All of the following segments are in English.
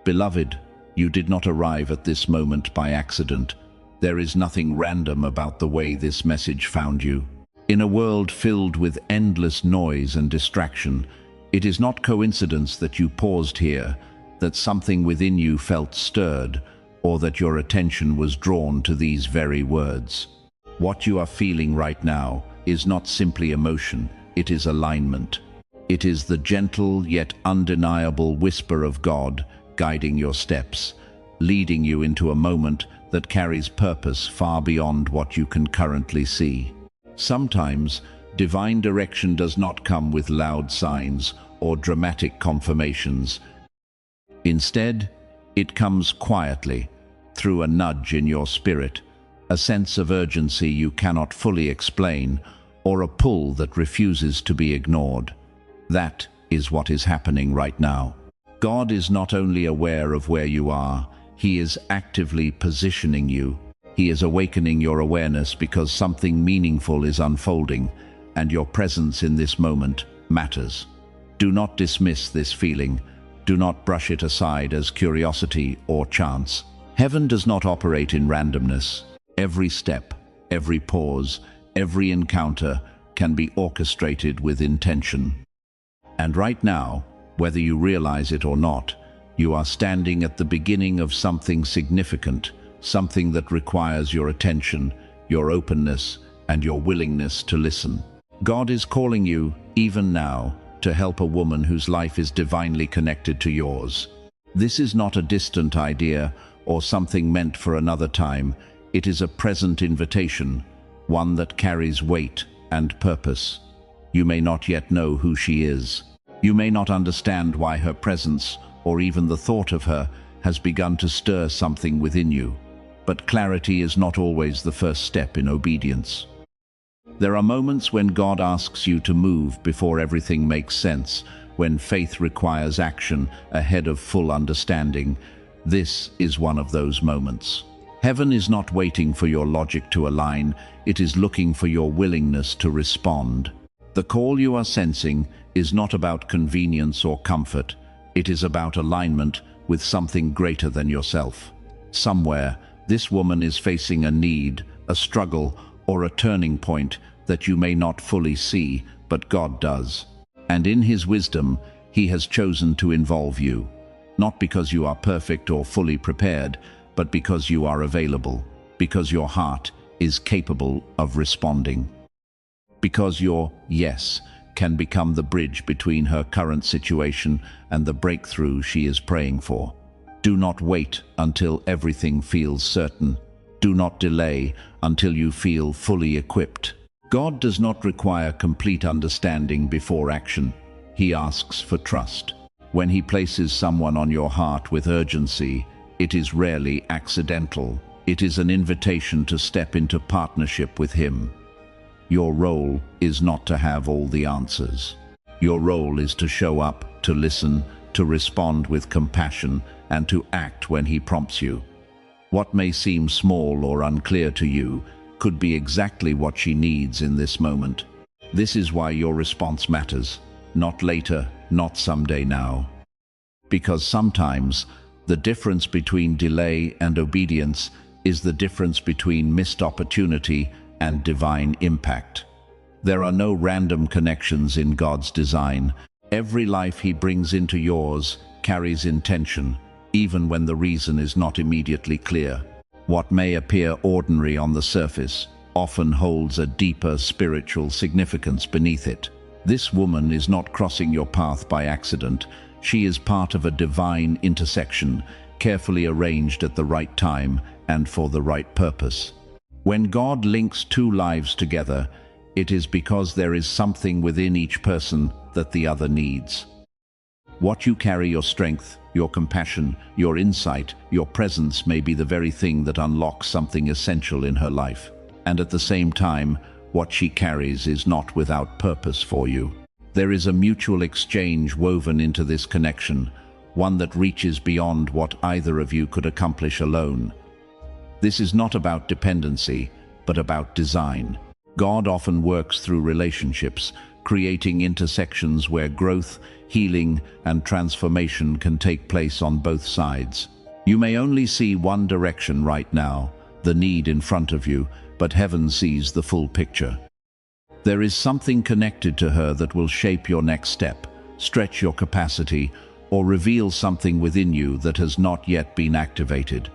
Beloved, you did not arrive at this moment by accident. There is nothing random about the way this message found you. In a world filled with endless noise and distraction, it is not coincidence that you paused here, that something within you felt stirred, or that your attention was drawn to these very words. What you are feeling right now is not simply emotion, it is alignment. It is the gentle yet undeniable whisper of God guiding your steps, leading you into a moment that carries purpose far beyond what you can currently see. Sometimes, divine direction does not come with loud signs or dramatic confirmations. Instead, it comes quietly, through a nudge in your spirit, a sense of urgency you cannot fully explain, or a pull that refuses to be ignored. That is what is happening right now. God is not only aware of where you are, He is actively positioning you. He is awakening your awareness because something meaningful is unfolding, and your presence in this moment matters. Do not dismiss this feeling. Do not brush it aside as curiosity or chance. Heaven does not operate in randomness. Every step, every pause, every encounter can be orchestrated with intention. And right now, whether you realize it or not, you are standing at the beginning of something significant, something that requires your attention, your openness, and your willingness to listen. God is calling you, even now, to help a woman whose life is divinely connected to yours. This is not a distant idea or something meant for another time. It is a present invitation, one that carries weight and purpose. You may not yet know who she is. You may not understand why her presence, or even the thought of her, has begun to stir something within you. But clarity is not always the first step in obedience. There are moments when God asks you to move before everything makes sense, when faith requires action ahead of full understanding. This is one of those moments. Heaven is not waiting for your logic to align, it is looking for your willingness to respond. The call you are sensing is not about convenience or comfort, it is about alignment with something greater than yourself. Somewhere, this woman is facing a need, a struggle, or a turning point that you may not fully see, but God does. And in His wisdom, He has chosen to involve you, not because you are perfect or fully prepared, but because you are available, because your heart is capable of responding. Because your yes can become the bridge between her current situation and the breakthrough she is praying for. Do not wait until everything feels certain. Do not delay until you feel fully equipped. God does not require complete understanding before action. He asks for trust. When He places someone on your heart with urgency, it is rarely accidental. It is an invitation to step into partnership with Him. Your role is not to have all the answers. Your role is to show up, to listen, to respond with compassion, and to act when He prompts you. What may seem small or unclear to you could be exactly what she needs in this moment. This is why your response matters. Not later, not someday now. Because sometimes the difference between delay and obedience is the difference between missed opportunity and divine impact. There are no random connections in God's design. Every life He brings into yours carries intention, even when the reason is not immediately clear. What may appear ordinary on the surface often holds a deeper spiritual significance beneath it. This woman is not crossing your path by accident. She is part of a divine intersection, carefully arranged at the right time and for the right purpose. When God links two lives together, it is because there is something within each person that the other needs. What you carry, your strength, your compassion, your insight, your presence may be the very thing that unlocks something essential in her life. And at the same time, what she carries is not without purpose for you. There is a mutual exchange woven into this connection, one that reaches beyond what either of you could accomplish alone. This is not about dependency, but about design. God often works through relationships, creating intersections where growth, healing, and transformation can take place on both sides. You may only see one direction right now, the need in front of you, but heaven sees the full picture. There is something connected to her that will shape your next step, stretch your capacity, or reveal something within you that has not yet been activated.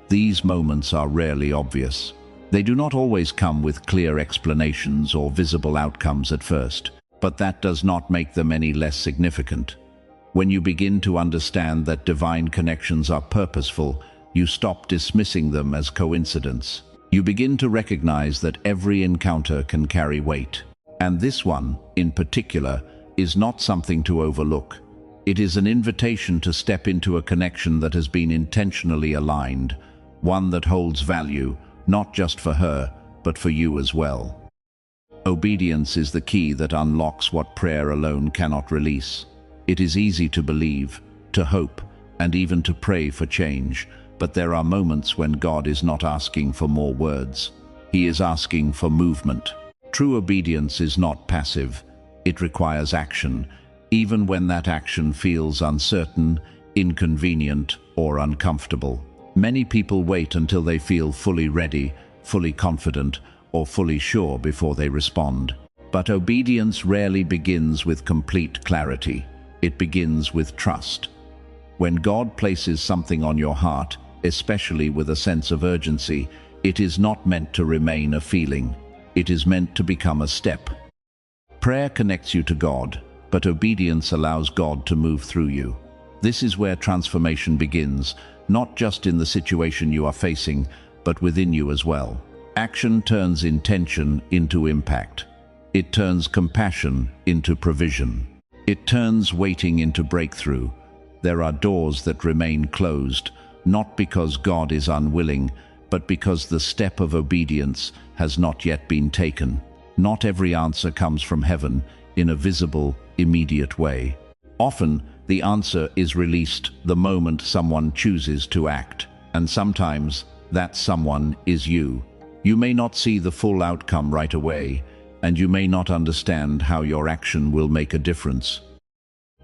These moments are rarely obvious. They do not always come with clear explanations or visible outcomes at first, but that does not make them any less significant. When you begin to understand that divine connections are purposeful, you stop dismissing them as coincidence. You begin to recognize that every encounter can carry weight. And this one, in particular, is not something to overlook. It is an invitation to step into a connection that has been intentionally aligned, one that holds value, not just for her, but for you as well. Obedience is the key that unlocks what prayer alone cannot release. It is easy to believe, to hope, and even to pray for change, but there are moments when God is not asking for more words. He is asking for movement. True obedience is not passive. It requires action, even when that action feels uncertain, inconvenient, or uncomfortable. Many people wait until they feel fully ready, fully confident, or fully sure before they respond. But obedience rarely begins with complete clarity. It begins with trust. When God places something on your heart, especially with a sense of urgency, it is not meant to remain a feeling. It is meant to become a step. Prayer connects you to God, but obedience allows God to move through you. This is where transformation begins, not just in the situation you are facing, but within you as well. Action turns intention into impact. It turns compassion into provision. It turns waiting into breakthrough. There are doors that remain closed, not because God is unwilling, but because the step of obedience has not yet been taken. Not every answer comes from heaven in a visible, immediate way. Often, the answer is released the moment someone chooses to act, and sometimes that someone is you. You may not see the full outcome right away, and you may not understand how your action will make a difference.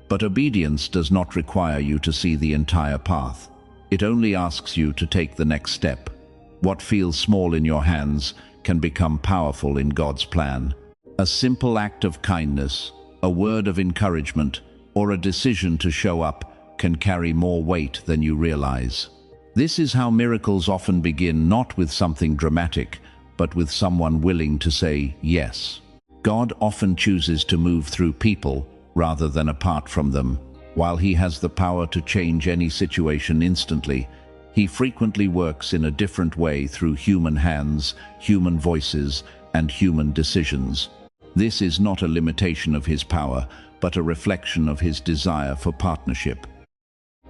But obedience does not require you to see the entire path. It only asks you to take the next step. What feels small in your hands can become powerful in God's plan. A simple act of kindness, a word of encouragement, or a decision to show up can carry more weight than you realize. This is how miracles often begin, not with something dramatic, but with someone willing to say yes. God often chooses to move through people rather than apart from them. While He has the power to change any situation instantly, He frequently works in a different way through human hands, human voices, and human decisions. This is not a limitation of His power, but a reflection of His desire for partnership.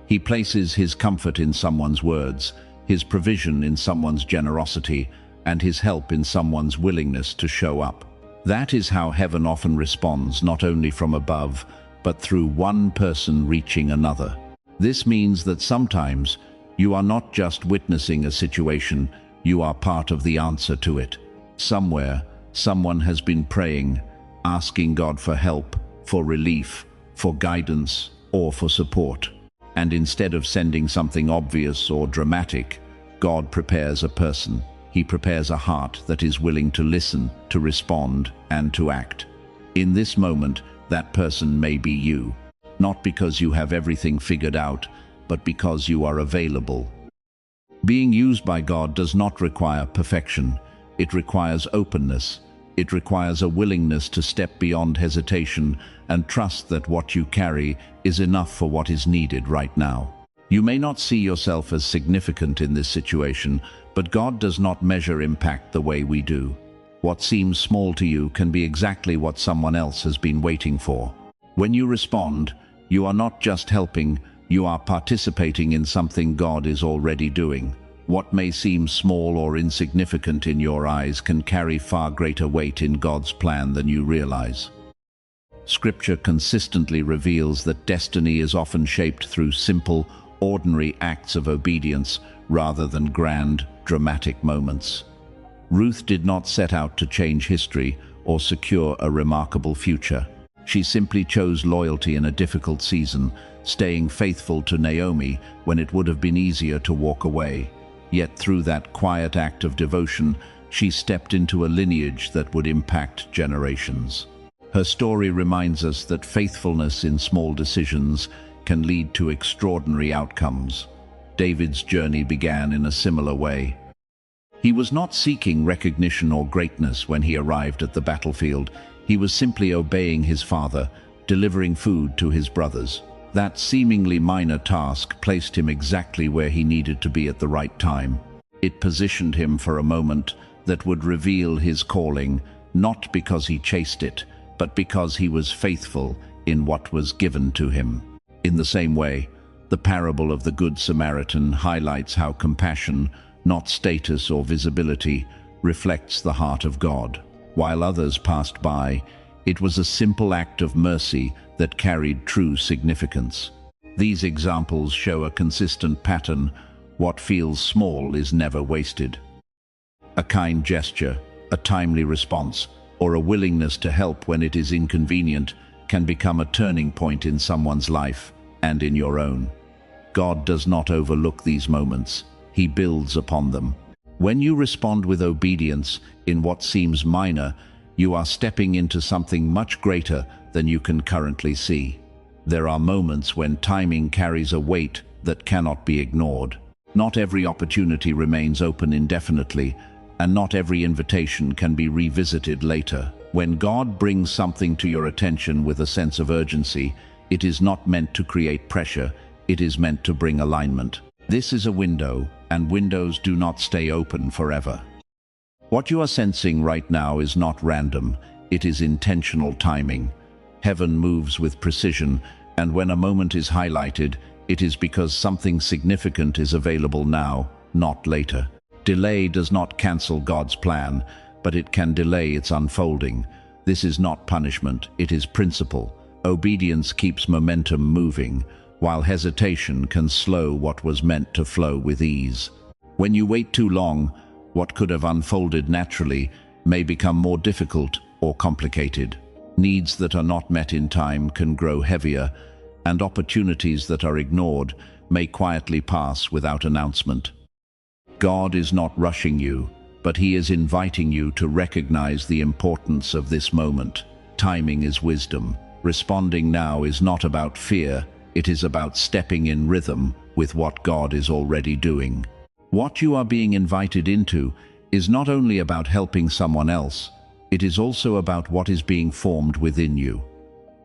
He places His comfort in someone's words, His provision in someone's generosity, and His help in someone's willingness to show up. That is how heaven often responds, not only from above, but through one person reaching another. This means that sometimes you are not just witnessing a situation, you are part of the answer to it. Somewhere, someone has been praying, asking God for help, for relief, for guidance, or for support. And instead of sending something obvious or dramatic, God prepares a person. He prepares a heart that is willing to listen, to respond, and to act. In this moment, that person may be you, not because you have everything figured out, but because you are available. Being used by God does not require perfection. It requires openness. It requires a willingness to step beyond hesitation and trust that what you carry is enough for what is needed right now. You may not see yourself as significant in this situation, but God does not measure impact the way we do. What seems small to you can be exactly what someone else has been waiting for. When you respond, you are not just helping, you are participating in something God is already doing. What may seem small or insignificant in your eyes can carry far greater weight in God's plan than you realize. Scripture consistently reveals that destiny is often shaped through simple, ordinary acts of obedience rather than grand, dramatic moments. Ruth did not set out to change history or secure a remarkable future. She simply chose loyalty in a difficult season, staying faithful to Naomi when it would have been easier to walk away. Yet through that quiet act of devotion, she stepped into a lineage that would impact generations. Her story reminds us that faithfulness in small decisions can lead to extraordinary outcomes. David's journey began in a similar way. He was not seeking recognition or greatness when he arrived at the battlefield. He was simply obeying his father, delivering food to his brothers. That seemingly minor task placed him exactly where he needed to be at the right time. It positioned him for a moment that would reveal his calling, not because he chased it, but because he was faithful in what was given to him. In the same way, the parable of the Good Samaritan highlights how compassion, not status or visibility, reflects the heart of God. While others passed by, it was a simple act of mercy that carried true significance. These examples show a consistent pattern. What feels small is never wasted. A kind gesture, a timely response, or a willingness to help when it is inconvenient can become a turning point in someone's life and in your own. God does not overlook these moments. He builds upon them. When you respond with obedience in what seems minor, you are stepping into something much greater than you can currently see. There are moments when timing carries a weight that cannot be ignored. Not every opportunity remains open indefinitely, and not every invitation can be revisited later. When God brings something to your attention with a sense of urgency, it is not meant to create pressure, it is meant to bring alignment. This is a window, and windows do not stay open forever. What you are sensing right now is not random, it is intentional timing. Heaven moves with precision, and when a moment is highlighted, it is because something significant is available now, not later. Delay does not cancel God's plan, but it can delay its unfolding. This is not punishment, it is principle. Obedience keeps momentum moving, while hesitation can slow what was meant to flow with ease. When you wait too long, what could have unfolded naturally may become more difficult or complicated. Needs that are not met in time can grow heavier, and opportunities that are ignored may quietly pass without announcement. God is not rushing you, but He is inviting you to recognize the importance of this moment. Timing is wisdom. Responding now is not about fear, it is about stepping in rhythm with what God is already doing. What you are being invited into is not only about helping someone else, it is also about what is being formed within you.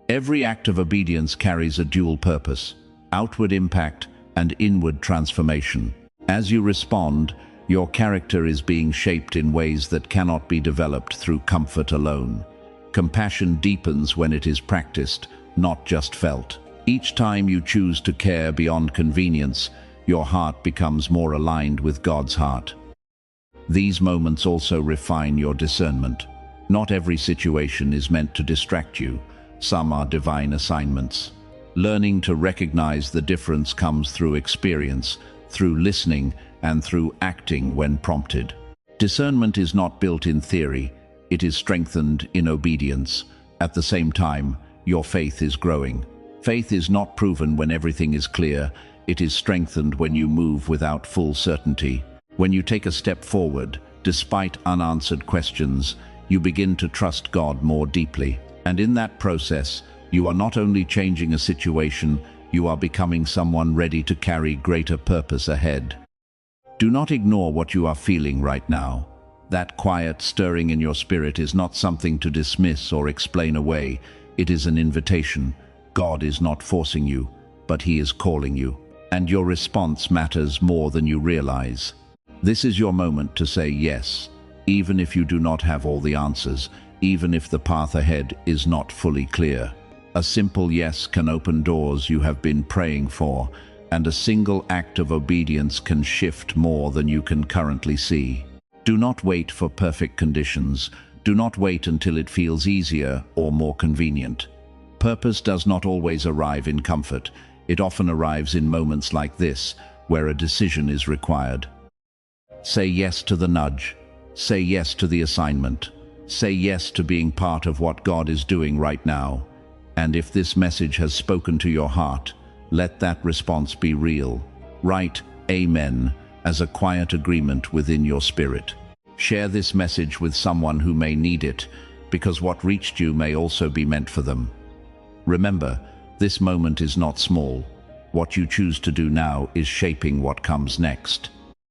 Every act of obedience carries a dual purpose: outward impact and inward transformation. As you respond, your character is being shaped in ways that cannot be developed through comfort alone. Compassion deepens when it is practiced, not just felt. Each time you choose to care beyond convenience, your heart becomes more aligned with God's heart. These moments also refine your discernment. Not every situation is meant to distract you. Some are divine assignments. Learning to recognize the difference comes through experience, through listening, and through acting when prompted. Discernment is not built in theory, it is strengthened in obedience. At the same time, your faith is growing. Faith is not proven when everything is clear, it is strengthened when you move without full certainty. When you take a step forward, despite unanswered questions, you begin to trust God more deeply. And in that process, you are not only changing a situation, you are becoming someone ready to carry greater purpose ahead. Do not ignore what you are feeling right now. That quiet stirring in your spirit is not something to dismiss or explain away. It is an invitation. God is not forcing you, but He is calling you. And your response matters more than you realize. This is your moment to say yes, even if you do not have all the answers, even if the path ahead is not fully clear. A simple yes can open doors you have been praying for, and a single act of obedience can shift more than you can currently see. Do not wait for perfect conditions. Do not wait until it feels easier or more convenient. Purpose does not always arrive in comfort. It often arrives in moments like this, where a decision is required. Say yes to the nudge. Say yes to the assignment. Say yes to being part of what God is doing right now. And if this message has spoken to your heart, let that response be real. Write Amen as a quiet agreement within your spirit. Share this message with someone who may need it, because what reached you may also be meant for them. Remember, this moment is not small. What you choose to do now is shaping what comes next.